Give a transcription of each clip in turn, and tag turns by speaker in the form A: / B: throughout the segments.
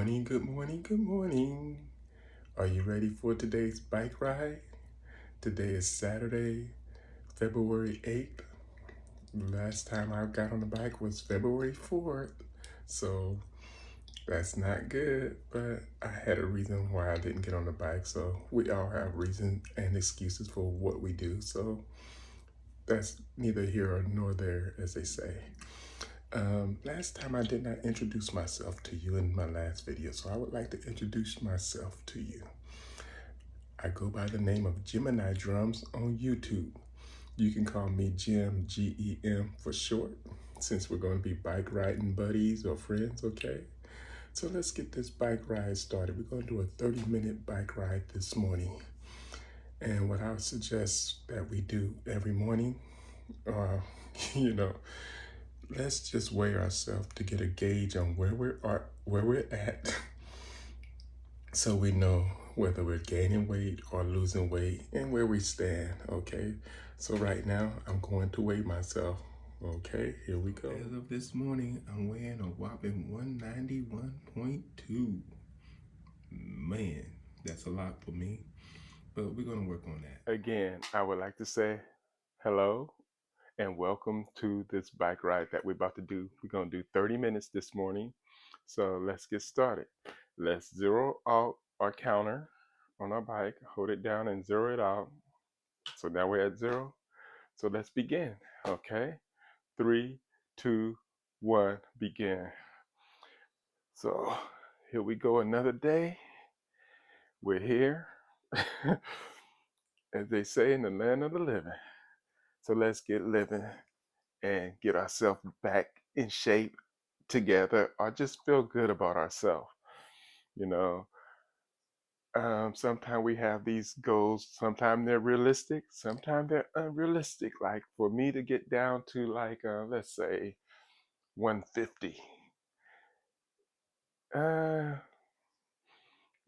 A: morning, good morning, good morning. Are you ready for today's bike ride? Today is Saturday, February 8th. Last time I got on the bike was February 4th. So that's not good, but I had a reason why I didn't get on the bike. So we all have reasons and excuses for what we do. So that's neither here nor there, as they say. Last time I did not introduce myself to you in my last video, so I would like to introduce myself to you. I go by the name of Gemini Drums on YouTube. You can call me Jim, G-E-M for short, since we're going to be bike riding buddies or friends, okay? So let's get this bike ride started. We're going to do a 30-minute bike ride this morning. And what I would suggest that we do every morning, uh, you know, let's just weigh ourselves to get a gauge on where we're at so we know whether we're gaining weight or losing weight and where we stand, okay? So right now, I'm going to weigh myself, okay? Here we go. As of this morning, I'm weighing a whopping 191.2. Man, that's a lot for me, but we're gonna work on that. Again, I would like to say hello and welcome to this bike ride that we're about to do. We're gonna do 30 minutes this morning. So let's get started. Let's zero out our counter on our bike, hold it down and zero it out. So now we're at 0. So let's begin, okay? 3, 2, 1, begin. So here we go, another day. We're here, as they say, in the land of the living. So let's get living and get ourselves back in shape together, or just feel good about ourselves. You know, sometimes we have these goals. Sometimes they're realistic. Sometimes they're unrealistic. Like for me to get down to like, let's say 150.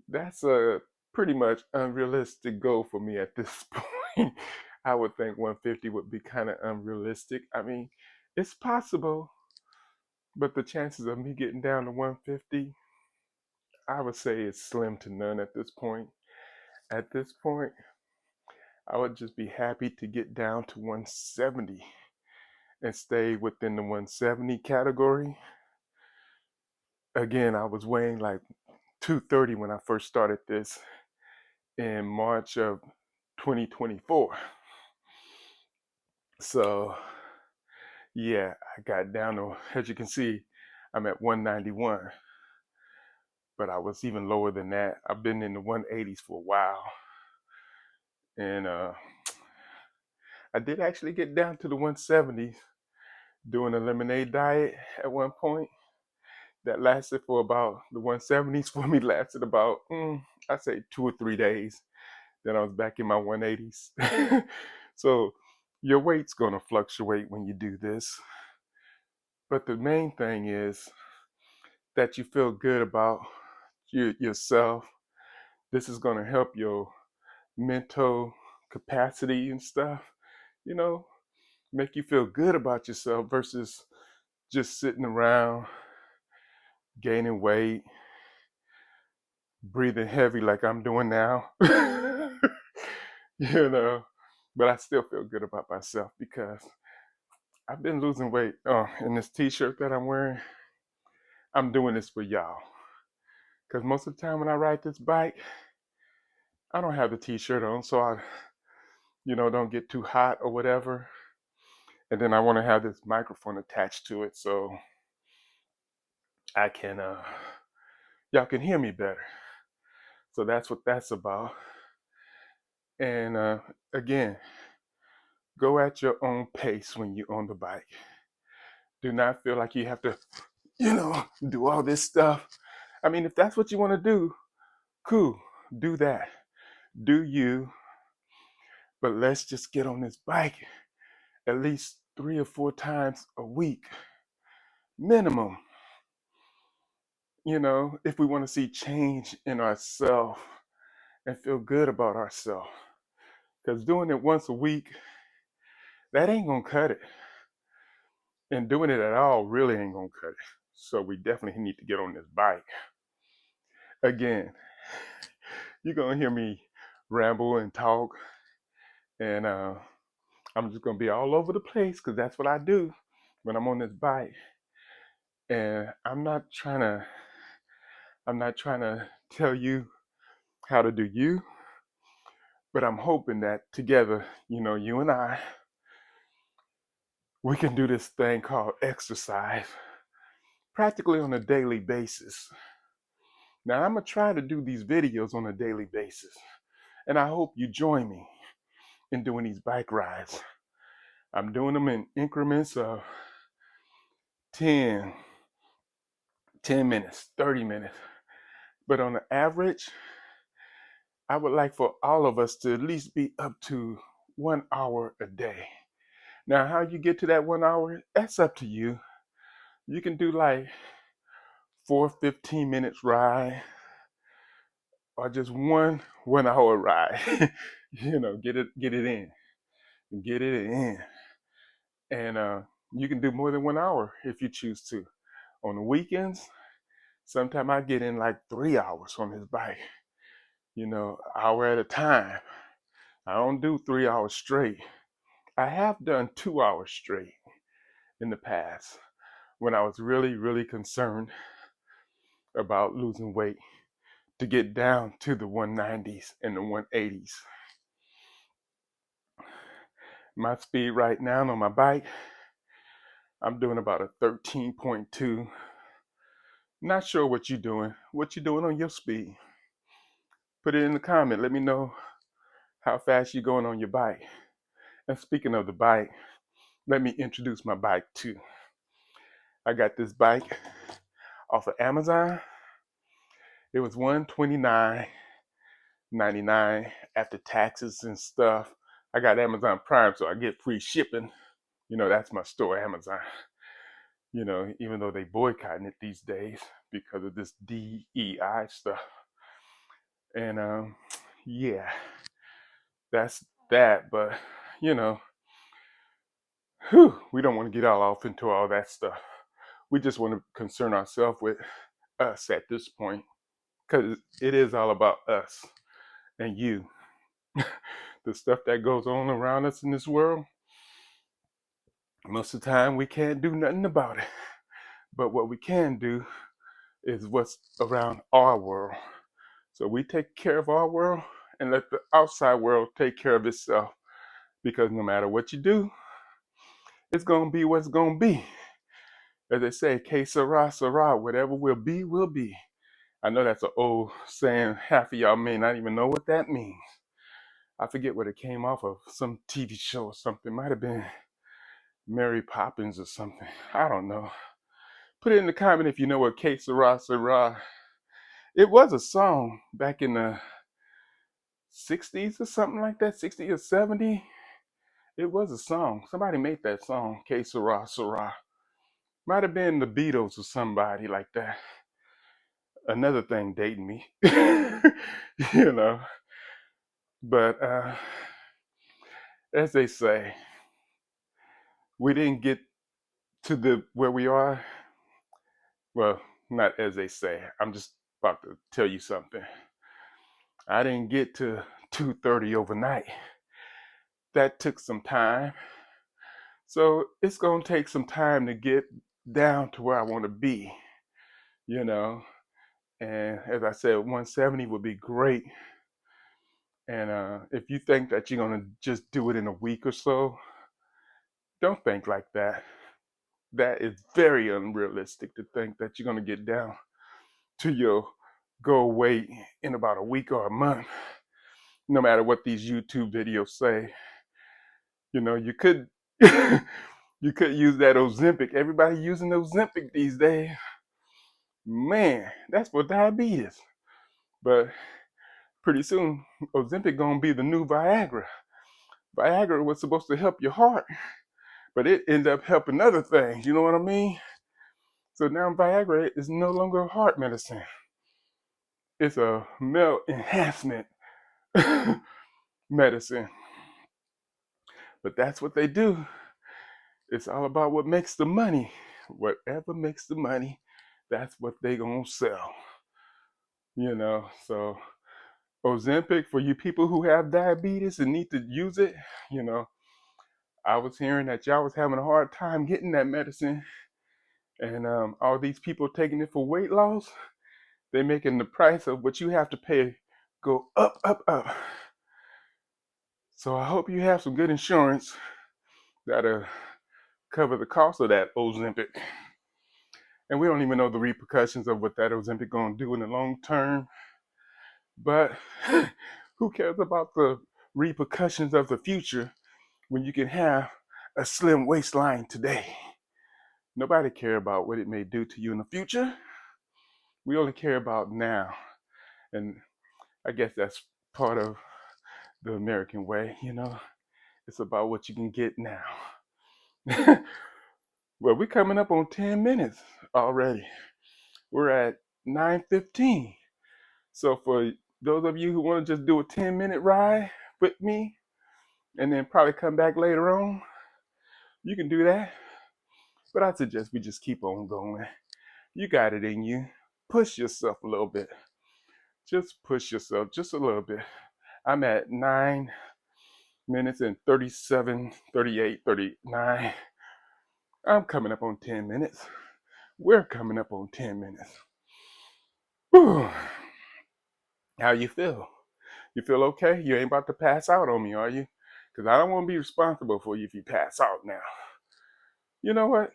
A: That's a pretty much unrealistic goal for me at this point. I would think 150 would be kind of unrealistic. I mean, it's possible, but the chances of me getting down to 150, I would say it's slim to none at this point. At this point, I would just be happy to get down to 170 and stay within the 170 category. Again, I was weighing like 230 when I first started this in March of 2024. So, yeah, I got down to, as you can see, I'm at 191, but I was even lower than that. I've been in the 180s for a while. And I did actually get down to the 170s doing a lemonade diet at one point. That lasted for about, the 170s for me lasted about, I'd say 2 or 3 days. Then I was back in my 180s. So your weight's gonna fluctuate when you do this. But the main thing is that you feel good about yourself. This is gonna help your mental capacity and stuff, you know, make you feel good about yourself versus just sitting around gaining weight, breathing heavy like I'm doing now. You know, but I still feel good about myself because I've been losing weight. In this t-shirt that I'm wearing, I'm doing this for y'all. Because most of the time when I ride this bike, I don't have the t-shirt on, so I, don't get too hot or whatever. And then I want to have this microphone attached to it so I can, y'all can hear me better. So that's what that's about. And again, go at your own pace when you're on the bike. Do not feel like you have to, do all this stuff. I mean, if that's what you want to do, cool, do that. Do you. But let's just get on this bike at least 3 or 4 times a week, minimum. If we want to see change in ourselves and feel good about ourselves. Because doing it once a week, that ain't going to cut it. And doing it at all really ain't going to cut it. So we definitely need to get on this bike. Again, you're gonna hear me ramble and talk, and I'm just gonna be all over the place because that's what I do when I'm on this bike. And I'm not trying to tell you how to do you, but I'm hoping that together, you and I, we can do this thing called exercise practically on a daily basis. Now, I'm going to try to do these videos on a daily basis, and I hope you join me in doing these bike rides. I'm doing them in increments of 10, 10 minutes, 30 minutes. But on the average, I would like for all of us to at least be up to 1 hour a day. Now, how you get to that 1 hour, that's up to you. You can do like 4 15 minutes ride or just one hour ride. Get it in. Get it in. And you can do more than 1 hour if you choose to. On the weekends, sometimes I get in like 3 hours on this bike, hour at a time. I don't do 3 hours straight. I have done 2 hours straight in the past when I was really, really concerned about losing weight to get down to the 190s and the 180s. My speed right now on my bike, I'm doing about a 13.2. Not sure what you're doing. What you doing on your speed? Put it in the comment. Let me know how fast you're going on your bike. And speaking of the bike, let me introduce my bike too. I got this bike off of Amazon. It was $129.99 after taxes and stuff. I got Amazon Prime, so I get free shipping. That's my store, Amazon. Even though they boycotting it these days because of this DEI stuff. And yeah, that's that. But we don't want to get all off into all that stuff. We just want to concern ourselves with us at this point because it is all about us and you. The stuff that goes on around us in this world, most of the time we can't do nothing about it. But what we can do is what's around our world. So we take care of our world and let the outside world take care of itself. Because no matter what you do, it's going to be what's going to be. As they say, que sera, sera. Whatever will be, will be. I know that's an old saying. Half of y'all may not even know what that means. I forget what it came off of. Some TV show or something. Might have been Mary Poppins or something. I don't know. Put it in the comment if you know what que sera, sera. It was a song back in the 60s or something like that. 60 or 70. It was a song. Somebody made that song, Que Sera, Sera. Might have been the Beatles or somebody like that. Another thing dating me. you know. But as they say, we didn't get to the where we are. Well, not as they say. I'm just about to tell you something. I didn't get to 230 overnight. That took some time. So it's going to take some time to get down to where I want to be, you know. And as I said, 170 would be great. And if you think that you're going to just do it in a week or so, don't think like that. That is very unrealistic to think that you're going to get down to your goal weight in about a week or a month, no matter what these YouTube videos say. You could you could use that Ozempic. Everybody using Ozempic these days. Man, that's for diabetes. But pretty soon, Ozempic gonna be the new Viagra. Viagra was supposed to help your heart, but it ended up helping other things. You know what I mean? So now Viagra is no longer heart medicine. It's a male enhancement medicine. But that's what they do. It's all about what makes the money. Whatever makes the money, that's what they gonna sell. So Ozempic for you people who have diabetes and need to use it, you know, I was hearing that y'all was having a hard time getting that medicine, and all these people taking it for weight loss, they're making the price of what you have to pay go up, up, up. So I hope you have some good insurance that'll cover the cost of that Ozempic. And we don't even know the repercussions of what that Ozempic gonna do in the long term. But who cares about the repercussions of the future when you can have a slim waistline today? Nobody care about what it may do to you in the future. We only care about now. And I guess that's part of the American way, It's about what you can get now. Well, we're coming up on 10 minutes already. We're at 9:15. So for those of you who want to just do a 10-minute ride with me and then probably come back later on, you can do that. But I suggest we just keep on going. You got it in you. Push yourself a little bit. Just push yourself just a little bit. I'm at 9 minutes and 37, 38, 39. I'm coming up on 10 minutes. We're coming up on 10 minutes. Whew. How you feel? You feel okay? You ain't about to pass out on me, are you? Because I don't want to be responsible for you if you pass out now. You know what?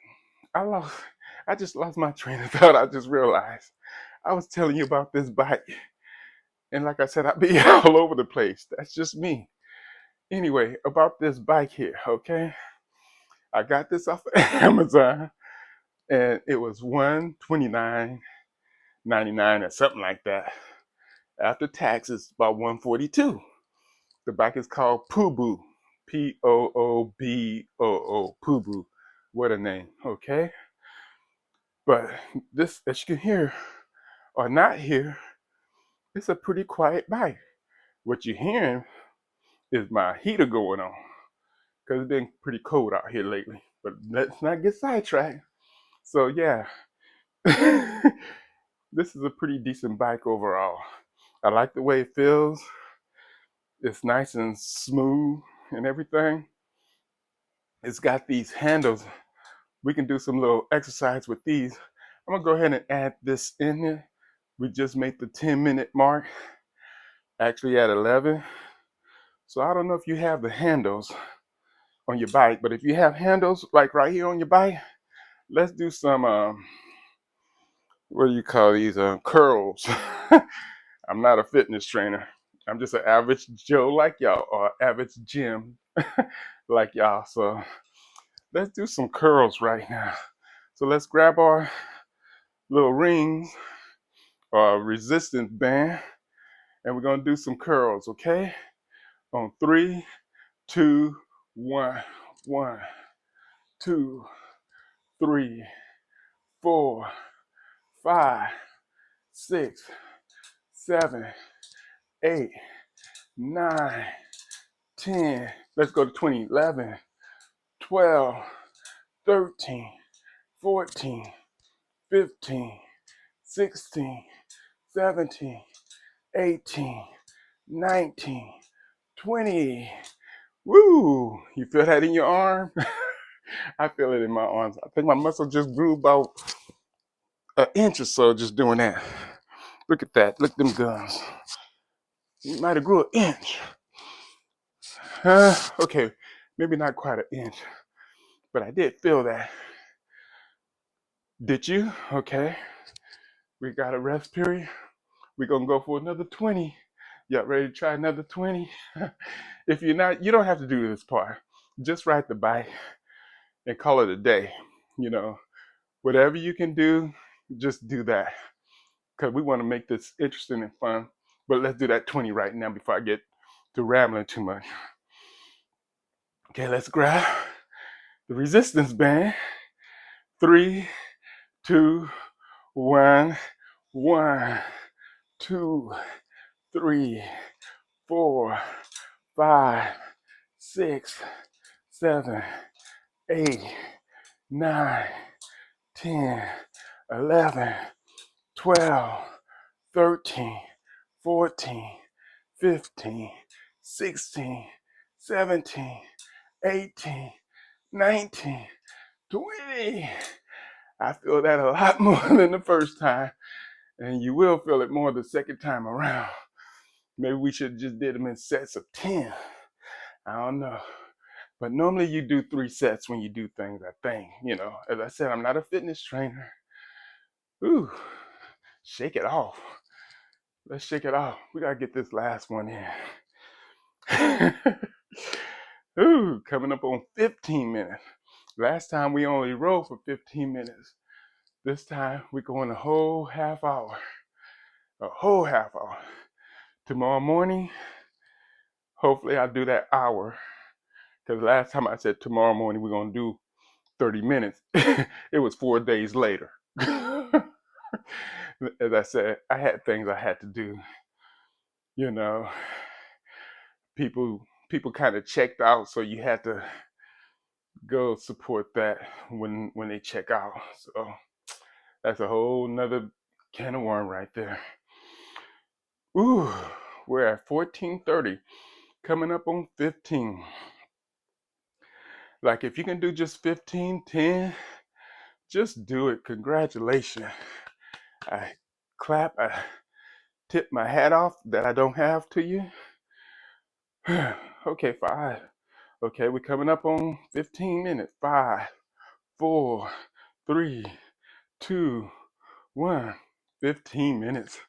A: I just lost my train of thought. I just realized I was telling you about this bike. And like I said, I'll be all over the place. That's just me. Anyway, about this bike here, okay? I got this off of Amazon and it was $129.99 or something like that. After taxes, about $142. The bike is called Pooboo. Pooboo. Pooboo. What a name, okay? But this, as you can hear or not hear, it's a pretty quiet bike. What you're hearing is my heater going on because it's been pretty cold out here lately. But let's not get sidetracked. So yeah, this is a pretty decent bike overall. I like the way it feels. It's nice and smooth and everything. It's got these handles. We can do some little exercise with these. I'm gonna go ahead and add this in here. We just made the 10-minute mark, actually at 11. So I don't know if you have the handles on your bike, but if you have handles like right here on your bike, let's do some, what do you call these, curls. I'm not a fitness trainer. I'm just an average Joe like y'all, or average Jim like y'all. So let's do some curls right now. So let's grab our little rings or resistance band, and we're gonna do some curls, okay? On 3, 2, 1, 1, 2, 3, 4, 5, 6, 7, 8, 9, 10. Let's go to 20, 11, 12, 13, 14, 15, 16, 17, 18, 19, 20. Woo! You feel that in your arm? I feel it in my arms. I think my muscle just grew about an inch or so just doing that. Look at that. Look at them guns. You might have grew an inch. Okay, maybe not quite an inch, but I did feel that. Did you? Okay. We got a rest period. We're going to go for another 20. Y'all ready to try another 20? If you're not, you don't have to do this part. Just ride the bike and call it a day. Whatever you can do, just do that. Because we want to make this interesting and fun. But let's do that 20 right now before I get to rambling too much. Okay, let's grab the resistance band. 3, 2, 1, 1, 2, 3, 4, 5, 6, 7, 8, 9, 10, 11, 12, 13, 14, 15, 16, 17, 18, 19, 20. I feel that a lot more than the first time, and you will feel it more the second time around. Maybe we should just did them in sets of 10. I don't know. But normally you do 3 sets when you do things, I think. You know, as I said, I'm not a fitness trainer. Ooh, shake it off. Let's shake it off. We gotta get this last one in. Ooh, coming up on 15 minutes. Last time we only rode for 15 minutes. This time we're going a whole half hour. A whole half hour. Tomorrow morning, hopefully I'll do that hour. Because last time I said tomorrow morning we're gonna do 30 minutes. It was 4 days later. As I said, I had things I had to do. You know, people kind of checked out, so you had to go support that when they check out. So that's a whole nother can of worm right there. Ooh, we're at 14:30, coming up on 15. Like if you can do just 15, 10, just do it. Congratulations. I clap, I tip my hat off that I don't have to you. Okay, 5. Okay, we're coming up on 15 minutes. 5, 4, 3, 2, 1. 15 minutes.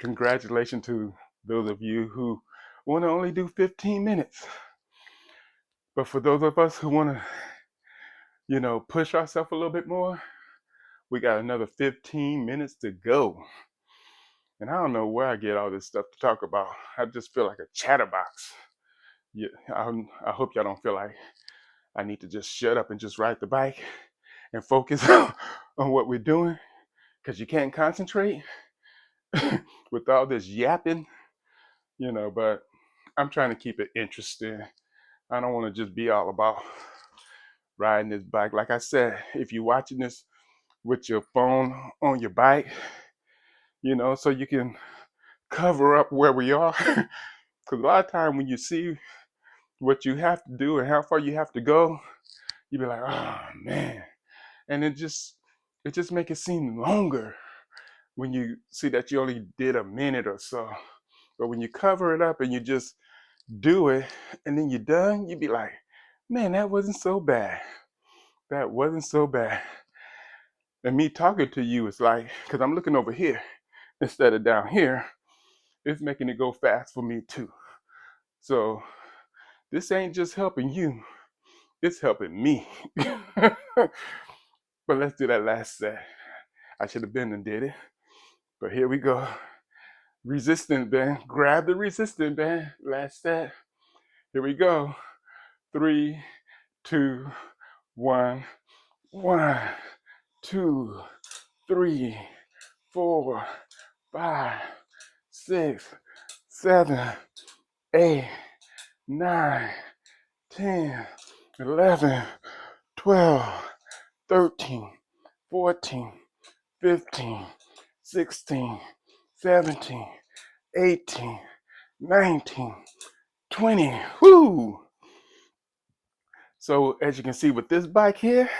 A: Congratulations to those of you who want to only do 15 minutes. But for those of us who want to, push ourselves a little bit more, we got another 15 minutes to go. And I don't know where I get all this stuff to talk about. I just feel like a chatterbox. Yeah, I hope y'all don't feel like I need to just shut up and just ride the bike and focus on what we're doing, because you can't concentrate with all this yapping, but I'm trying to keep it interesting. I don't want to just be all about riding this bike. Like I said, if you're watching this with your phone on your bike, so you can cover up where we are. Because a lot of time when you see what you have to do and how far you have to go, you be like, oh man. And it just make it seem longer when you see that you only did a minute or so. But when you cover it up and you just do it and then you're done, you be like, man, that wasn't so bad. That wasn't so bad. And me talking to you is like, because I'm looking over here instead of down here, it's making it go fast for me too. So this ain't just helping you, it's helping me. But let's do that last set. I should have been and did it. But here we go. Resistance band. Grab the resistance band. Last set. Here we go. 3, 2, 1. 1, 2, 3, 4, 5, 6, 7, 8, 9, 10, 11, 12, 13, 14, 15, 16, 17, 18, 19, 20. Whoo! So as you can see with this bike here,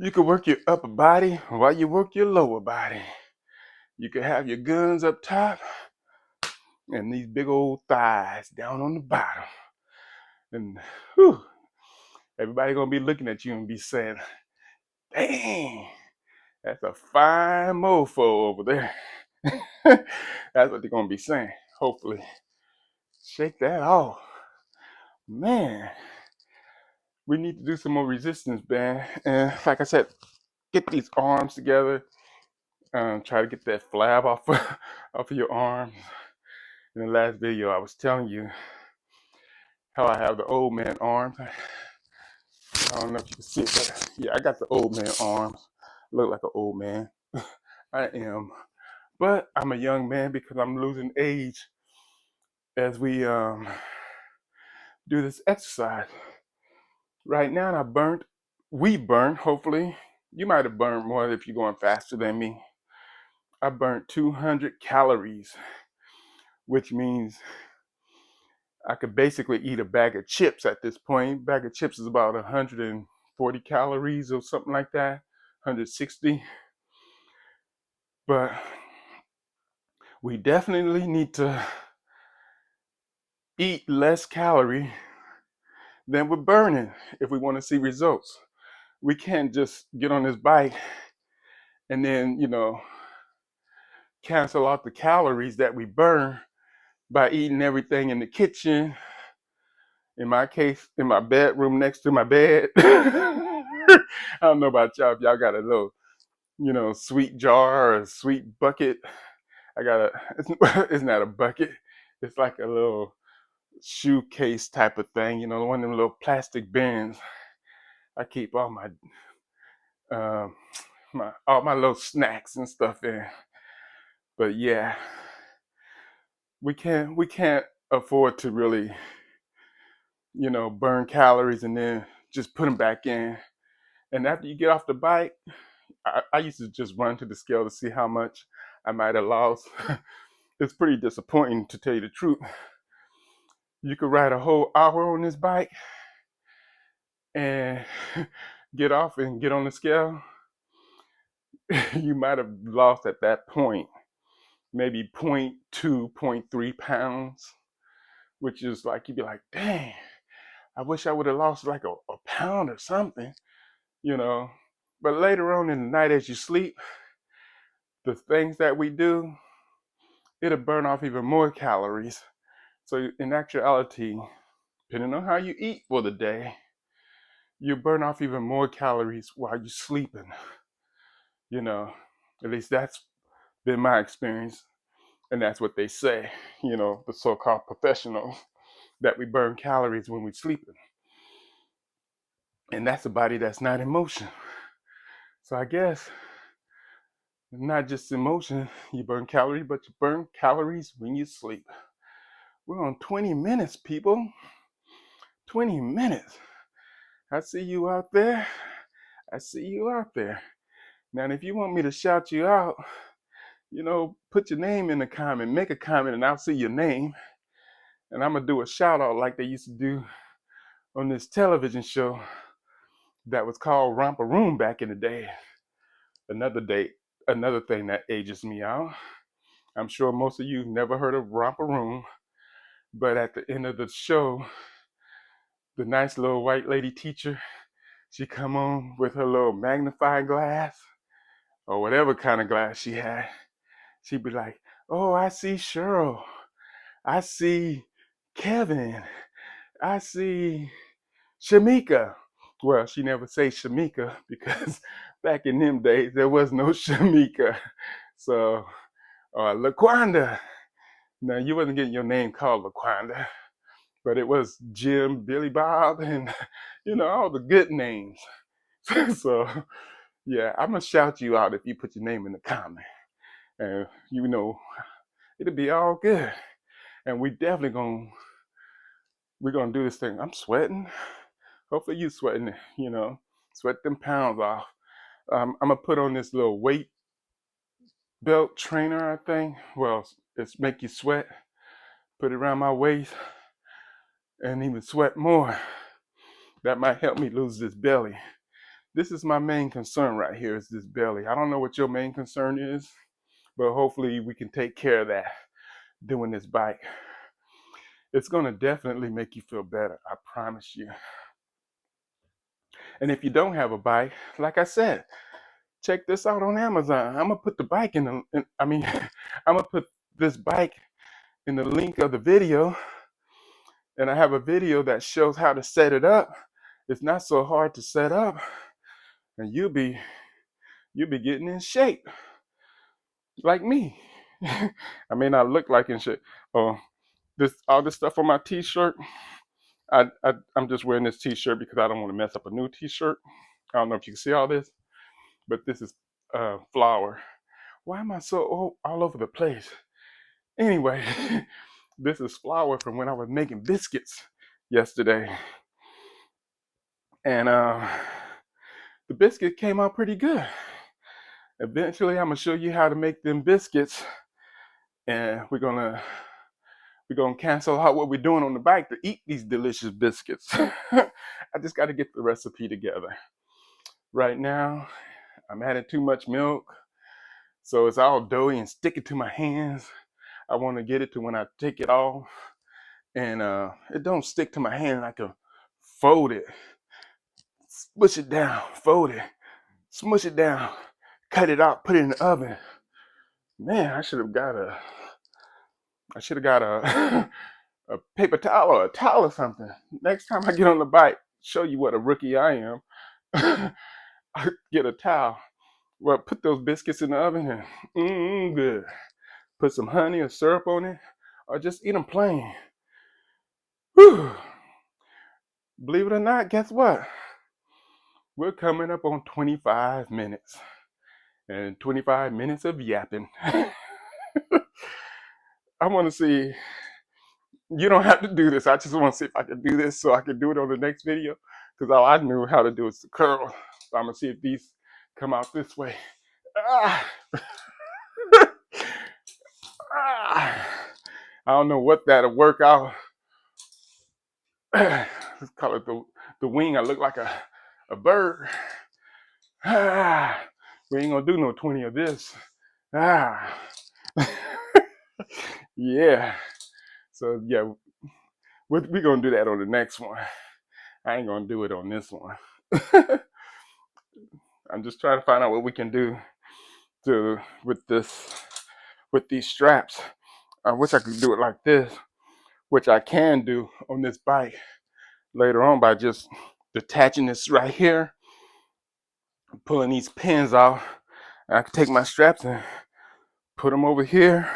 A: you can work your upper body while you work your lower body. You can have your guns up top and these big old thighs down on the bottom. And whew, everybody gonna be looking at you and be saying, dang, that's a fine mofo over there. That's what they're gonna be saying, hopefully. Shake that off. Man, we need to do some more resistance band. And like I said, get these arms together. Try to get that flab off of your arms. In the last video, I was telling you how I have the old man arms. I don't know if you can see it, but yeah, I got the old man arms. Look like an old man. I am. But I'm a young man because I'm losing age as we do this exercise. Right now, we burnt, hopefully. You might have burned more if you're going faster than me. I burnt 200 calories, which means I could basically eat a bag of chips at this point. Bag of chips is about 140 calories or something like that, 160. But we definitely need to eat less calorie than we're burning if we want to see results. We can't just get on this bike and then, cancel out the calories that we burn by eating everything in the kitchen. In my case, in my bedroom next to my bed. I don't know about y'all if y'all got a little, sweet jar or a sweet bucket. I got it's not a bucket. It's like a little shoe case type of thing, one of them little plastic bins. I keep all um, all my little snacks and stuff in. But yeah, we can't afford to really, burn calories and then just put them back in. And after you get off the bike, I used to just run to the scale to see how much I might have lost. It's pretty disappointing, to tell you the truth. You could ride a whole hour on this bike and get off and get on the scale. You might have lost at that point maybe 0.2, 0.3 pounds, which is like, you'd be like, dang, I wish I would have lost like a pound or something, you know. But later on in the night as you sleep, the things that we do, it'll burn off even more calories. So in actuality, depending on how you eat for the day, you burn off even more calories while you're sleeping. At least that's been my experience. And that's what they say, the so-called professionals, that we burn calories when we're sleeping. And that's a body that's not in motion. So I guess not just in motion, you burn calories, but you burn calories when you sleep. We're on 20 minutes, people. 20 minutes. I see you out there. I see you out there. Now, if you want me to shout you out, put your name in the comment, make a comment, and I'll see your name. And I'm going to do a shout out like they used to do on this television show that was called Romper Room back in the day. Another thing that ages me out. I'm sure most of you never heard of Romper Room, but at the end of the show, the nice little white lady teacher, she come on with her little magnifying glass or whatever kind of glass she had. She'd be like, oh, I see Cheryl. I see Kevin. I see Shamika. Well, she never say Shamika because back in them days, there was no Shamika. So, LaQuanda. Now, you wasn't getting your name called LaQuanda, but it was Jim, Billy Bob, and, all the good names. So, yeah, I'm going to shout you out if you put your name in the comment. And, it'll be all good. And we're going to do this thing. I'm sweating. Hopefully you sweating, sweat them pounds off. I'm going to put on this little weight belt trainer, I think. Well, it's make you sweat. Put it around my waist and even sweat more. That might help me lose this belly. This is my main concern right here, is this belly. I don't know what your main concern is, but hopefully we can take care of that doing this bike. It's going to definitely make you feel better, I promise you. And if you don't have a bike, like I said, check this out on Amazon. I'm gonna put the bike I'm gonna put this bike in the link of the video, and I have a video that shows how to set it up. It's not so hard to set up, and you'll be getting in shape like me. I may not look like in shape. Oh, all this stuff on my t-shirt. I'm just wearing this t-shirt because I don't want to mess up a new t-shirt. I don't know if you can see all this, but this is flour. Why am I so all over the place? Anyway, this is flour from when I was making biscuits yesterday. And the biscuit came out pretty good. Eventually, I'm gonna show you how to make them biscuits, and we're gonna cancel out what we're doing on the bike to eat these delicious biscuits. I just got to get the recipe together. Right now, I'm adding too much milk, so it's all doughy and sticky to my hands. I want to get it to when I take it off, and it don't stick to my hand. I can fold it, smush it down, fold it, smush it down, cut it out, put it in the oven. Man, I should have got a a paper towel or a towel or something. Next time I get on the bike, show you what a rookie I am. I get a towel. Well, put those biscuits in the oven and good. Put some honey or syrup on it, or just eat them plain. Whew. Believe it or not, guess what? We're coming up on 25 minutes. And 25 minutes of yapping. I want to see, you don't have to do this. I just want to see if I can do this so I can do it on the next video. Because all I knew how to do is the curl. So I'm going to see if these come out this way. Ah. Ah. I don't know what that'll work out. Let's call it the wing. I look like a bird. Ah. We ain't going to do no 20 of this. Ah. Yeah. So, yeah, we're going to do that on the next one. I ain't going to do it on this one. I'm just trying to find out what we can do with these straps. I wish I could do it like this, which I can do on this bike later on by just detaching this right here, pulling these pins off. I can take my straps and put them over here,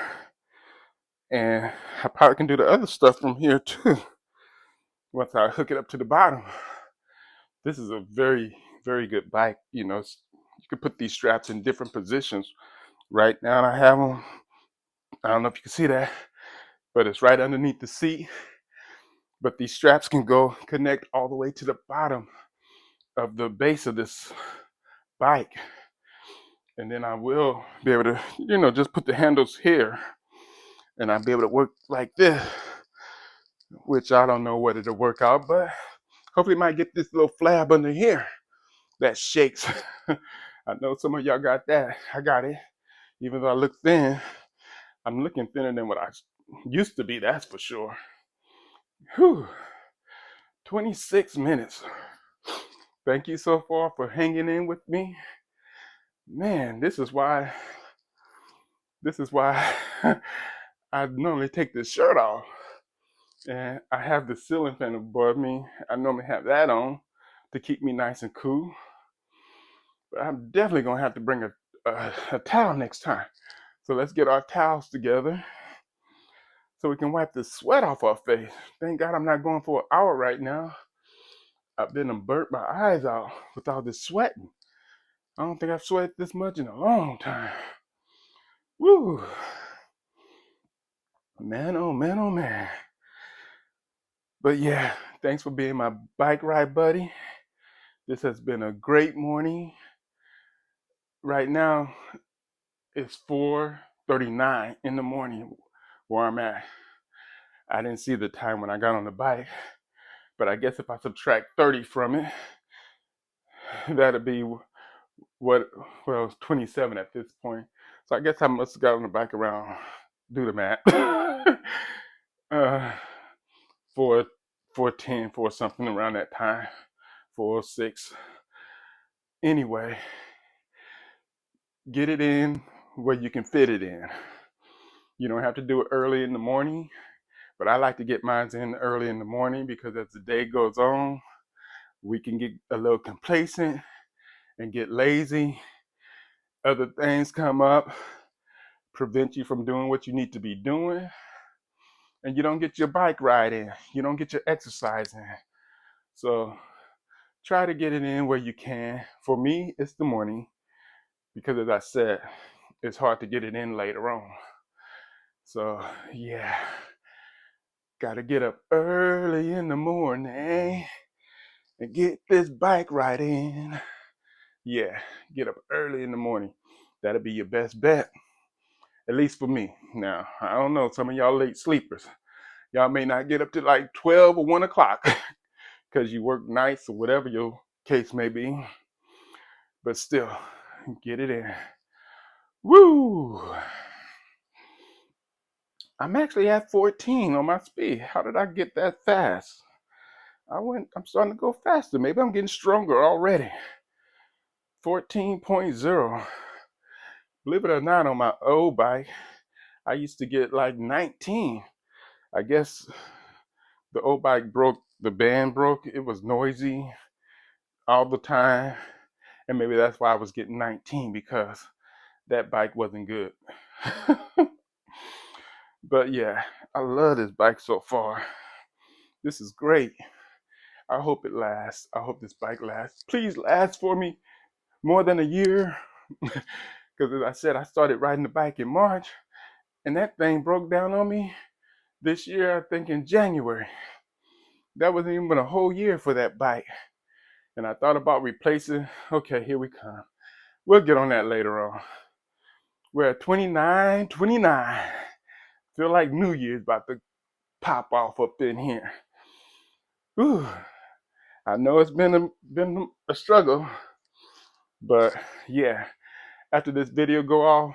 A: and I probably can do the other stuff from here too once I hook it up to the bottom. This is a very, very good bike. You know, you can put these straps in different positions. Right now I have them, I don't know if you can see that, but it's right underneath the seat. But these straps can go connect all the way to the bottom of the base of this bike. And then I will be able to, just put the handles here, and I'll be able to work like this, which I don't know what it'll work out, but hopefully it might get this little flab under here that shakes. I know some of y'all got that. I got it. Even though I look thin, I'm looking thinner than what I used to be, that's for sure. Whew. 26 minutes. Thank you so far for hanging in with me. Man, this is why I normally take this shirt off. And I have the ceiling fan above me. I normally have that on to keep me nice and cool. But I'm definitely gonna have to bring a towel next time. So let's get our towels together so we can wipe the sweat off our face. Thank God I'm not going for an hour right now. I've been burnt my eyes out with all this sweating. I don't think I've sweated this much in a long time. Woo! Man, oh man, oh man. But yeah, thanks for being my bike ride buddy. This has been a great morning. Right now, it's 4:39 in the morning where I'm at. I didn't see the time when I got on the bike, but I guess if I subtract 30 from it, that'd be it's 27 at this point. So I guess I must have got on the bike around, do the math, 4, 4:10, 4 something around that time, 4:06. Anyway, get it in where you can fit it in. You don't have to do it early in the morning, but I like to get mine in early in the morning because as the day goes on, we can get a little complacent and get lazy. Other things come up, prevent you from doing what you need to be doing, and you don't get your bike ride in. You don't get your exercise in. So try to get it in where you can. For me, it's the morning because, as I said, it's hard to get it in later on. So yeah, gotta get up early in the morning and get this bike ride in. Yeah, get up early in the morning. That'll be your best bet, at least for me. Now, I don't know, some of y'all late sleepers, y'all may not get up to like 12 or 1 o'clock because you work nights or whatever your case may be, but still, get it in. Woo! I'm actually at 14 on my speed. How did I get that fast? I'm starting to go faster. Maybe I'm getting stronger already. 14.0. Believe it or not, on my old bike, I used to get like 19. I guess the old bike broke, the band broke. It was noisy all the time. And maybe that's why I was getting 19, because that bike wasn't good. But yeah, I love this bike so far. This is great. I hope it lasts. I hope this bike lasts. Please last for me more than a year. Because as I said, I started riding the bike in March, and that thing broke down on me this year, I think in January. That wasn't even a whole year for that bike. And I thought about replacing. Okay, here we come. We'll get on that later on. We're at 29. Feel like New Year's about to pop off up in here. Whew. I know it's been a struggle, but yeah. After this video go off,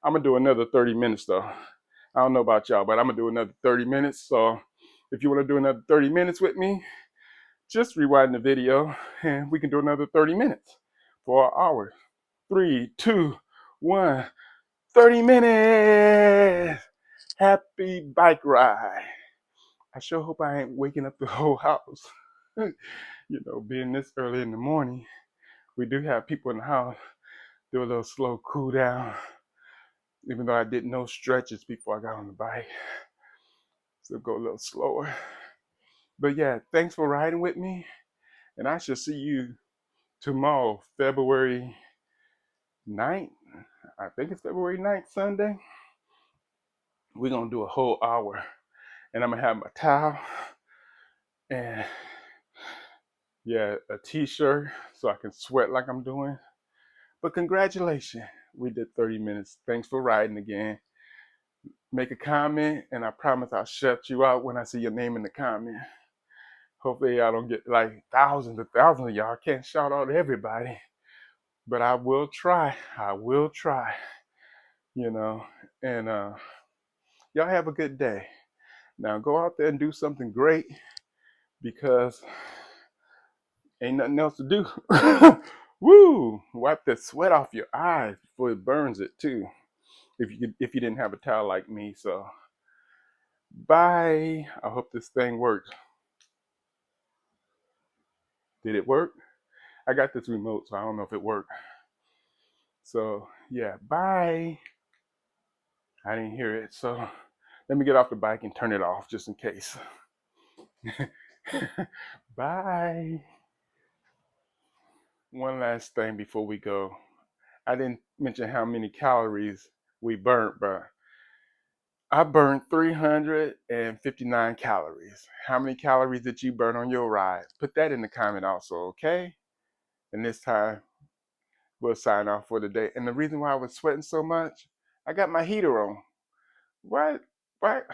A: I'm gonna do another 30 minutes though. I don't know about y'all, but I'm gonna do another 30 minutes. So if you want to do another 30 minutes with me, just rewind the video and we can do another 30 minutes for an hour. 3, 2, 1, 30 minutes. Happy bike ride. I sure hope I ain't waking up the whole house. You know, being this early in the morning, we do have people in the house. Do a little slow cool down, even though I did no stretches before I got on the bike. So go a little slower. But yeah, thanks for riding with me. And I shall see you tomorrow, February 9th. I think it's February 9th, Sunday. We're going to do a whole hour. And I'm going to have my towel and, yeah, a t-shirt so I can sweat like I'm doing. But congratulations. We did 30 minutes. Thanks for riding again. Make a comment, and I promise I'll shout you out when I see your name in the comment. Hopefully I don't get like thousands of y'all. I can't shout out everybody, but I will try. You know. And y'all have a good day. Now go out there and do something great, because ain't nothing else to do. Woo! Wipe the sweat off your eyes before it burns it too. If you didn't have a towel like me, so bye. I hope this thing works. Did it work? I got this remote, so I don't know if it worked. So yeah, bye. I didn't hear it, so let me get off the bike and turn it off just in case. Bye. One last thing before we go. I didn't mention how many calories we burnt, but I burned 359 calories. How many calories did you burn on your ride? Put that in the comment also, okay? And this time, we'll sign off for the day. And the reason why I was sweating so much, I got my heater on. What? What?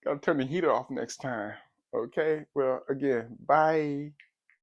A: Gotta turn the heater off next time. Okay? Well, again, bye.